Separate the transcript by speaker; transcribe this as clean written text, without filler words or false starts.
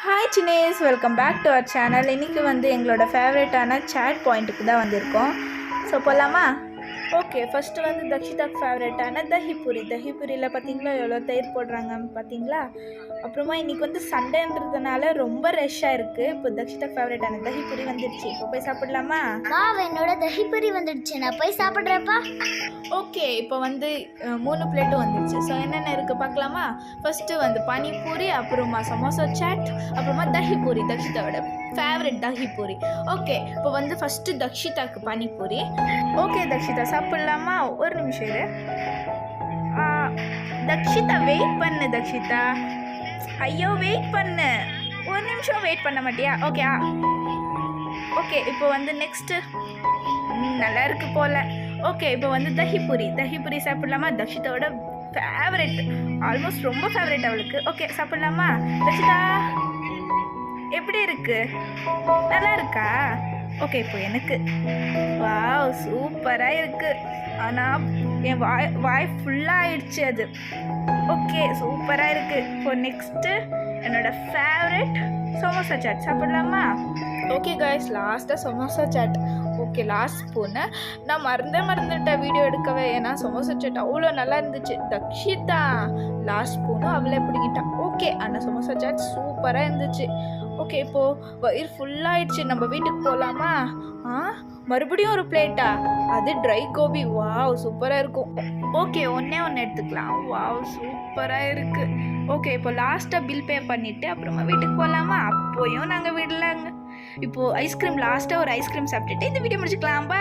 Speaker 1: Hi சினேஸ், welcome back to our channel. இன்றைக்கி வந்து எங்களோட ஃபேவரட்டான சேட் பாயிண்ட்டுக்கு தான் வந்திருக்கோம். ஸோ போகலாமா? ஓகே, ஃபஸ்ட்டு வந்து தக்ஷிதாக்கு ஃபேவரட்டான தஹிபுரியில் பார்த்தீங்களா எவ்வளோ தயிர் போடுறாங்க பார்த்தீங்களா. அப்புறமா இன்றைக்கி வந்து சண்டேன்றதுனால ரொம்ப ரஷ்ஷாக இருக்குது. இப்போ தக்ஷிதாக்கு ஃபேவரட்டான தஹிபுரி வந்துடுச்சு. இப்போ போய் சாப்பிடலாமா?
Speaker 2: என்னோட தஹிபுரி வந்துடுச்சு, நான் போய் சாப்பிட்றப்பா.
Speaker 1: ஓகே, இப்போ வந்து 3 பிளேட்டும் வந்துடுச்சு. ஸோ என்னென்ன இருக்குது பார்க்கலாமா? ஃபஸ்ட்டு வந்து பானிபூரி, அப்புறமா சமோசா சாட், அப்புறமா தஹிபூரி, தக்ஷிதாவோட ஃபேவரட் தஹிபூரி. ஓகே, இப்போ வந்து ஃபஸ்ட்டு தக்ஷிதாக்கு பானிபூரி. ஓகே தக்ஷிதா, சாப்பிட்லாமா? ஒரு நிமிஷம் இரு. தக்ஷிதா வெயிட் பண்ணு. தக்ஷிதா, ஐயோ வெயிட் பண்ணு, ஒரு நிமிஷம் வெயிட் பண்ண மாட்டியா? ஓகே, இப்போ வந்து நெக்ஸ்ட்டு நல்லா இருக்கு போல். ஓகே, இப்போ வந்து தஹிபுரி சாப்பிட்லாமா? தக்ஷிதாவோட ஃபேவரெட், ஆல்மோஸ்ட் ரொம்ப ஃபேவரெட் அவளுக்கு. ஓகே, சாப்பிட்லாமா? தக்ஷிதா எப்படி இருக்கு? நல்லா இருக்கா? ஓகே, இப்போ எனக்கு வாவ் சூப்பராக இருக்குது. ஆனால் என் வாய் ஃபுல்லாக ஆயிடுச்சு அது. ஓகே, சூப்பராக இருக்குது. இப்போ நெக்ஸ்ட்டு என்னோடய ஃபேவரெட் சமோசா சாட் சாப்பிட்லாமா? ஓகே காய்ஸ், லாஸ்ட்டாக samosa chaat. Okay, last spoon நான் மறந்துட்டேன் வீடியோ எடுக்கவே. ஏன்னா சமோசா சாட் அவ்வளோ நல்லா இருந்துச்சு. தக்ஷிதா லாஸ்ட் ஸ்பூனும் அவளே பிடிக்கிட்டான். ஓகே, ஆனால் சமோசா சாட் சூப்பராக இருந்துச்சு. ஓகே, இப்போது வயிறு ஃபுல்லாகிடுச்சு, நம்ம வீட்டுக்கு போகலாமா? மறுபடியும் ஒரு பிளேட்டா? அது ட்ரை கோபி. வாவ் சூப்பராக இருக்கும். ஓகே, ஒன்று எடுத்துக்கலாம். வாவ் சூப்பராக இருக்குது. ஓகே, இப்போ லாஸ்ட்டாக பில் பே பண்ணிவிட்டு அப்புறமா வீட்டுக்கு போகலாமா? அப்போயும் நாங்கள் விடலாங்க. இப்போது ஐஸ்கிரீம், லாஸ்ட்டாக ஒரு ஐஸ்கிரீம் சாப்பிட்டுட்டு இந்த வீடியோ முடிச்சுக்கலாம். பை.